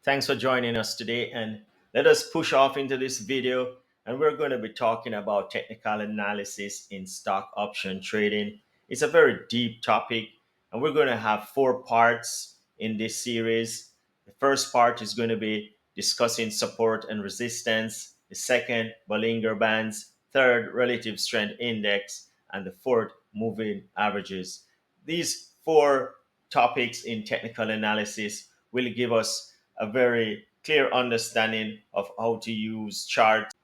Thanks for joining us today, and let us push off into this video. And we're going to be talking about technical analysis in stock option trading. It's a very deep topic, and we're going to have four parts in this series. The first part is going to be discussing support and resistance, the second, Bollinger bands, third, relative strength index, and the fourth, moving averages. These four topics in technical analysis will give us a very clear understanding of how to use charts.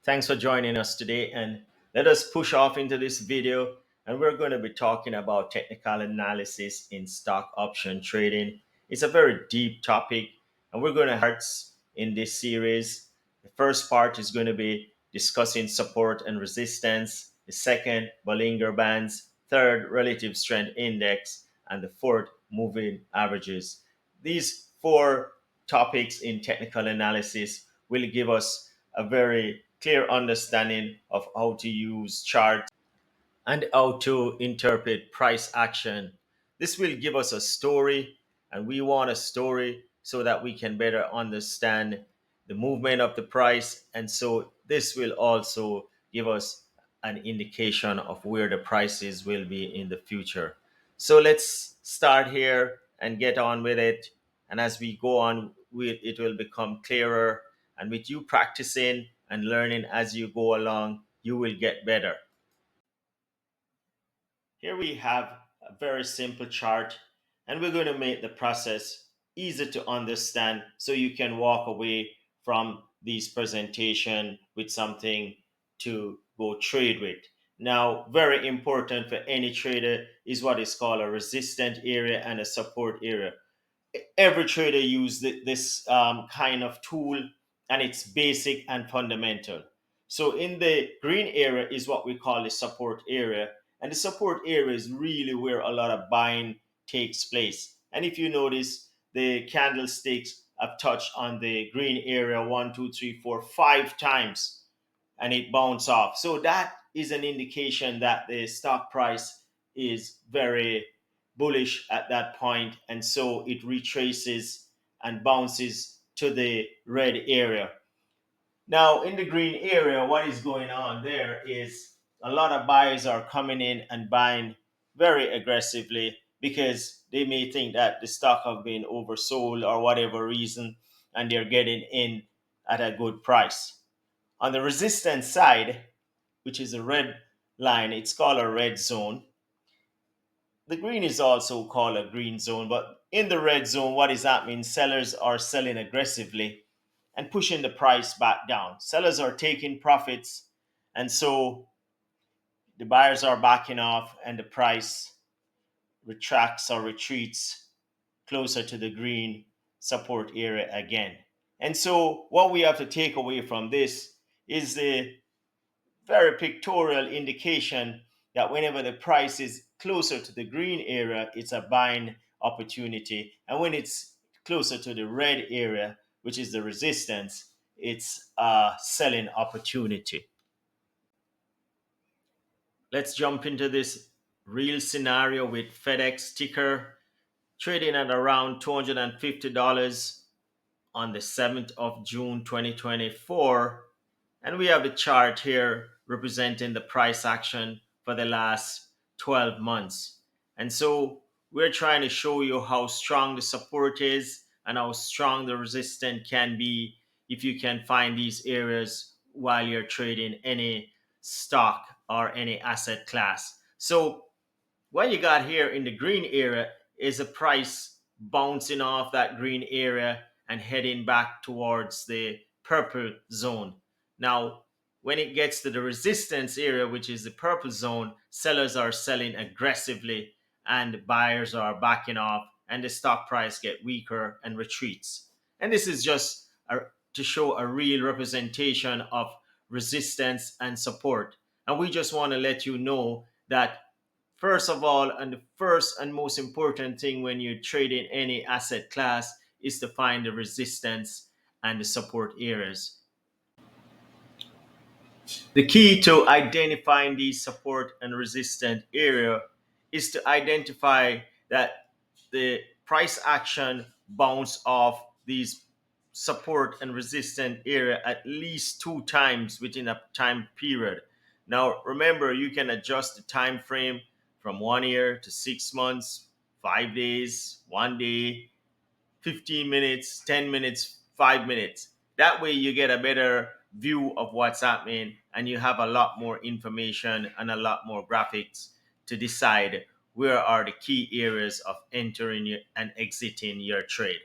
Thanks for joining us today, and let us push off into this video. And we're going to be talking about technical analysis in stock option trading. It's a very deep topic, and we're going to parts in this series. The first part is going to be discussing support and resistance, the second, Bollinger bands, third, relative strength index, and the fourth, moving averages. These four topics in technical analysis will give us a very clear understanding of how to use charts and how to interpret price action. This will give us a story, and we want a story so that we can better understand the movement of the price. And so, this will also give us an indication of where the prices will be in the future. So, let's start here and get on with it. And as we go on, it will become clearer. And with you practicing and learning as you go along, you will get better. Here we have a very simple chart, and we're going to make the process easy to understand so you can walk away from this presentation with something to go trade with. Now, very important for any trader is what is called a resistant area and a support area. Every trader uses this kind of tool, and it's basic and fundamental. So in the green area is what we call the support area, and the support area is really where a lot of buying takes place. And if you notice, the candlesticks have touched on the green area one, two, three, four, five times, and it bounced off. So that is an indication that the stock price is very bullish at that point, and so it retraces and bounces to the red area. Now, in the green area, what is going on there is a lot of buyers are coming in and buying very aggressively because they may think that the stock have been oversold or whatever reason, and they're getting in at a good price. On the resistance side, which is a red line, it's called a red zone. The green is also called a green zone, but in the red zone, what is happening? Sellers are selling aggressively and pushing the price back down. Sellers are taking profits, and so the buyers are backing off, and the price retracts or retreats closer to the green support area again. And so, what we have to take away from this is the very pictorial indication that whenever the price is closer to the green area, it's a buying opportunity. And when it's closer to the red area, which is the resistance, it's a selling opportunity. Let's jump into this real scenario with FedEx ticker trading at around $250 on the 7th of June 2024. And we have a chart here representing the price action for the last 12 months. And so we're trying to show you how strong the support is and how strong the resistance can be if you can find these areas while you're trading any stock or any asset class. So what you got here in the green area is a price bouncing off that green area and heading back towards the purple zone. Now, when it gets to the resistance area, which is the purple zone, sellers are selling aggressively and buyers are backing off, and the stock price get weaker and retreats. And this is just to show a real representation of resistance and support. And we just want to let you know that first of all, and the first and most important thing when you're trading any asset class is to find the resistance and the support areas. The key to identifying these support and resistant area is to identify that the price action bounce off these support and resistance area at least two times within a time period. Now, remember, you can adjust the time frame from 1 year to 6 months, 5 days, 1 day, 15 minutes, 10 minutes, 5 minutes. That way, you get a better view of what's happening and you have a lot more information and a lot more graphics to decide where are the key areas of entering and exiting your trade.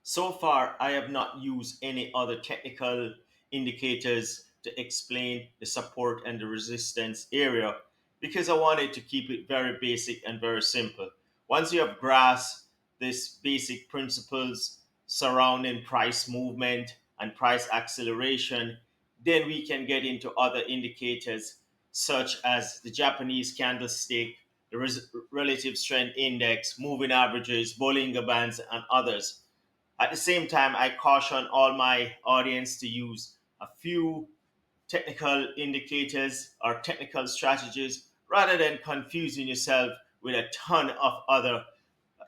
So far, I have not used any other technical indicators to explain the support and the resistance area because I wanted to keep it very basic and very simple. Once you have grasped these basic principles surrounding price movement and price acceleration, then we can get into other indicators such as the Japanese candlestick, the relative strength index, moving averages, Bollinger bands, and others. At the same time, I caution all my audience to use a few technical indicators or technical strategies rather than confusing yourself with a ton of other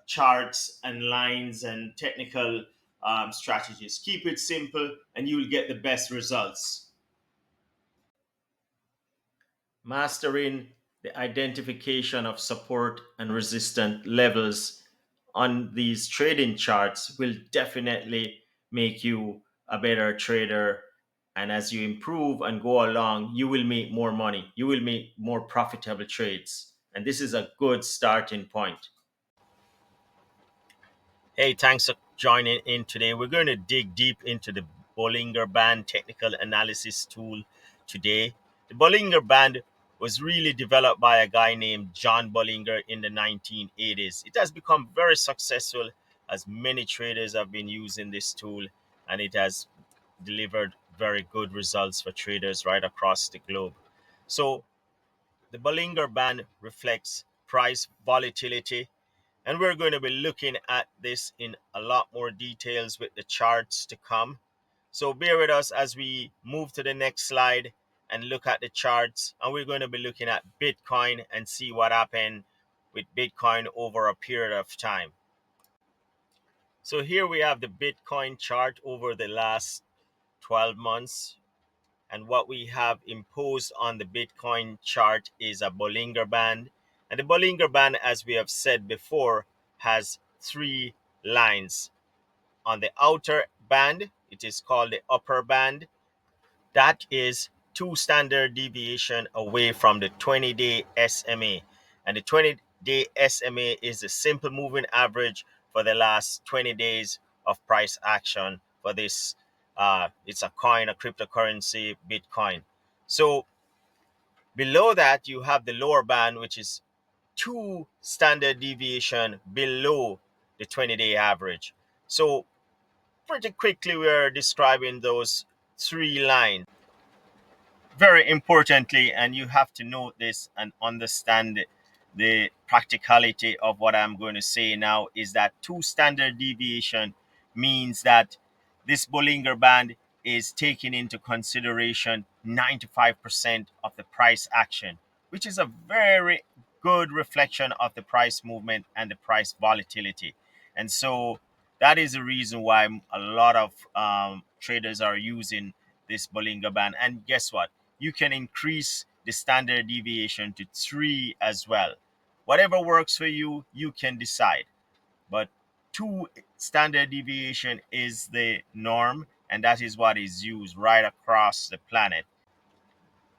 charts and lines and technical strategies. Keep it simple and you will get the best results. Mastering the identification of support and resistance levels on these trading charts will definitely make you a better trader. And as you improve and go along, you will make more money. You will make more profitable trades. And this is a good starting point. Hey, thanks for joining in today. We're going to dig deep into the Bollinger Band technical analysis tool today. The Bollinger Band was really developed by a guy named John Bollinger in the 1980s. It has become very successful as many traders have been using this tool, and it has delivered very good results for traders right across the globe. So, the Bollinger Band reflects price volatility, and we're going to be looking at this in a lot more details with the charts to come. So bear with us as we move to the next slide and look at the charts. And we're going to be looking at Bitcoin and see what happened with Bitcoin over a period of time. So here we have the Bitcoin chart over the last 12 months. And what we have imposed on the Bitcoin chart is a Bollinger Band. And the Bollinger Band, as we have said before, has three lines. On the outer band, it is called the upper band. That is two standard deviation away from the 20-day SMA. And the 20-day SMA is the simple moving average for the last 20 days of price action for this. It's a coin, a cryptocurrency, Bitcoin. So below that, you have the lower band, which is two standard deviation below the 20-day average. So pretty quickly, we are describing those three lines. Very importantly, and you have to note this and understand the practicality of what I'm going to say now, is that two standard deviation means that this Bollinger Band is taking into consideration 95% of the price action, which is a very good reflection of the price movement and the price volatility. And so that is the reason why a lot of traders are using this Bollinger Band. And guess what? You can increase the standard deviation to three as well. Whatever works for you, you can decide. But two standard deviation is the norm, and that is what is used right across the planet.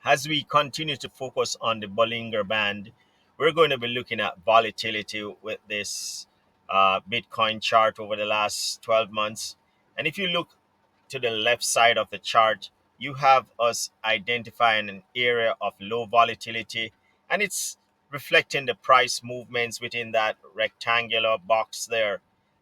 As we continue to focus on the Bollinger Band, we're going to be looking at volatility with this Bitcoin chart over the last 12 months. And if you look to the left side of the chart, you have us identifying an area of low volatility, and it's reflecting the price movements within that rectangular box there.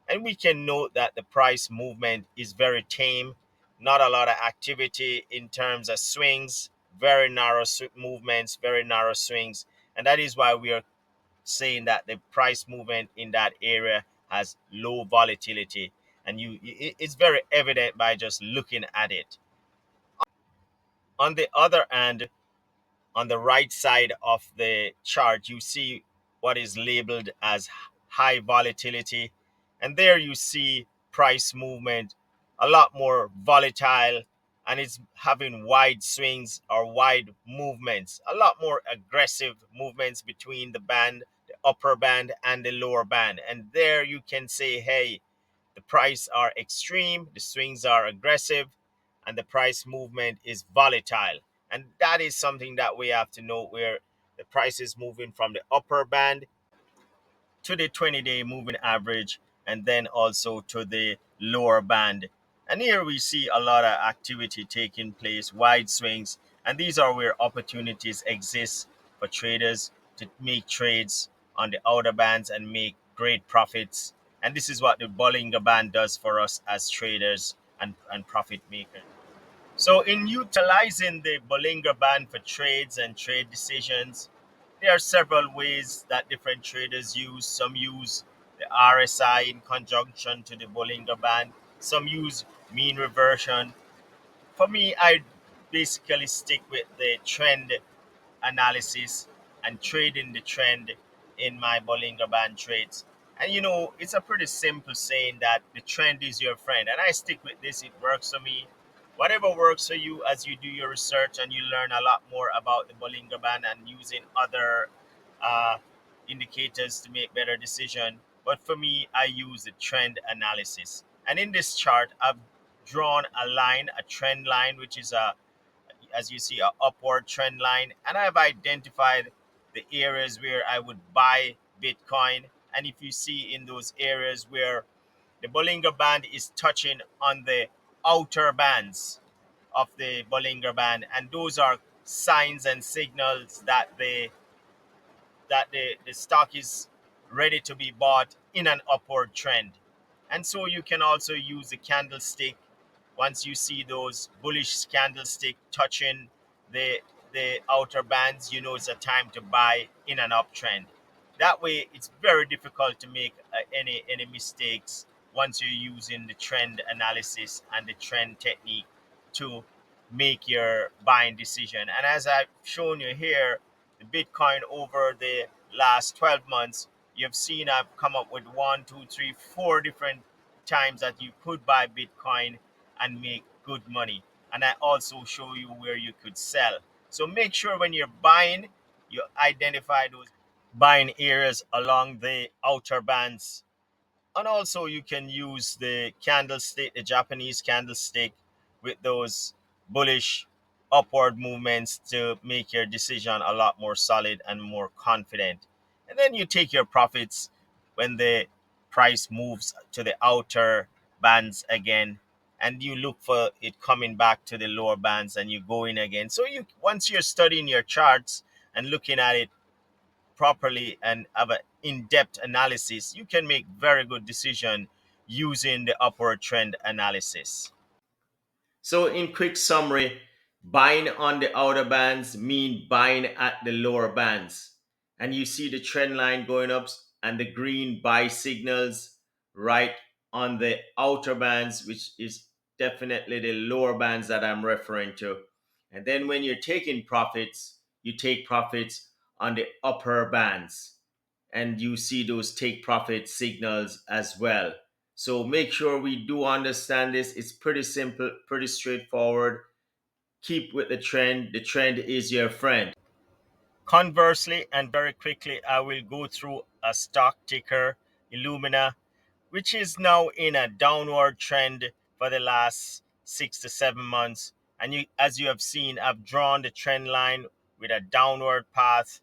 And we can note that the price movement is very tame, not a lot of activity in terms of swings, very narrow movements, very narrow swings. And that is why we are saying that the price movement in that area has low volatility. And it's very evident by just looking at it. On the other hand, on the right side of the chart, you see what is labeled as high volatility. And there you see price movement a lot more volatile, and it's having wide swings or wide movements, a lot more aggressive movements between the upper band and the lower band. And there you can say, hey, the price are extreme, the swings are aggressive, and the price movement is volatile. And that is something that we have to know, where the price is moving from the upper band to the 20-day moving average, and then also to the lower band. And here we see a lot of activity taking place, wide swings, and these are where opportunities exist for traders to make trades on the outer bands and make great profits. And this is what the Bollinger Band does for us as traders and profit makers. So, in utilizing the Bollinger Band for trades and trade decisions, there are several ways that different traders use. Some use the RSI in conjunction to the Bollinger Band, some use mean reversion. For me, I basically stick with the trend analysis and trading the trend in my Bollinger Band trades. And it's a pretty simple saying that the trend is your friend. And I stick with this, it works for me. Whatever works for you as you do your research and you learn a lot more about the Bollinger Band and using other uh, indicators to make better decision. But for me, I use the trend analysis. And in this chart, I've drawn a line, a trend line, which is as you see, a upward trend line, and I've identified the areas where I would buy Bitcoin. And if you see in those areas where the Bollinger Band is touching on the outer bands of the Bollinger Band, and those are signs and signals that the stock is ready to be bought in an upward trend. And so you can also use the candlestick. Once you see those bullish candlestick touching the the outer bands, it's a time to buy in an uptrend. That way, it's very difficult to make any mistakes once you're using the trend analysis and the trend technique to make your buying decision. And as I've shown you here, the Bitcoin over the last 12 months, you've seen I've come up with one, two, three, four different times that you could buy Bitcoin and make good money. And I also show you where you could sell. So make sure when you're buying, you identify those buying areas along the outer bands. And also you can use the candlestick, the Japanese candlestick, with those bullish upward movements to make your decision a lot more solid and more confident. And then you take your profits when the price moves to the outer bands again, and you look for it coming back to the lower bands and you go in again. So you once you're studying your charts and looking at it properly and have an in-depth analysis, you can make very good decision using the upward trend analysis. So, in quick summary, buying on the outer bands mean buying at the lower bands. And you see the trend line going up and the green buy signals right on the outer bands, which is definitely the lower bands that I'm referring to. And then when you're taking profits, you take profits on the upper bands. And you see those take profit signals as well. So make sure we do understand this. It's pretty simple, pretty straightforward. Keep with the trend. The trend is your friend. Conversely, and very quickly, I will go through a stock ticker, Illumina, which is now in a downward trend for the last 6 to 7 months. And as you have seen, I've drawn the trend line with a downward path,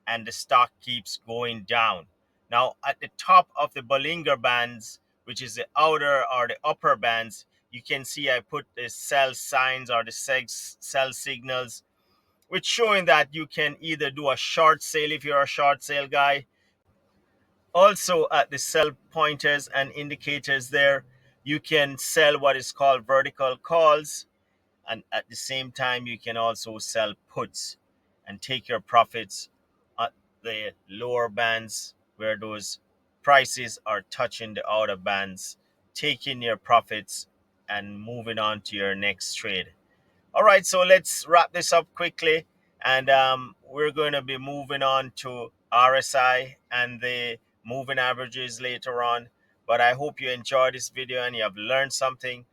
and the stock keeps going down. Now, at the top of the Bollinger Bands, which is the outer or the upper bands, you can see I put the sell signs or the sell signals, which showing that you can either do a short sale if you're a short sale guy. Also, at the sell pointers and indicators there, you can sell what is called vertical calls, and at the same time you can also sell puts and take your profits at the lower bands where those prices are touching the outer bands, taking your profits and moving on to your next trade. All right, so let's wrap this up quickly, and we're going to be moving on to RSI and the moving averages later on. But I hope you enjoyed this video and you have learned something.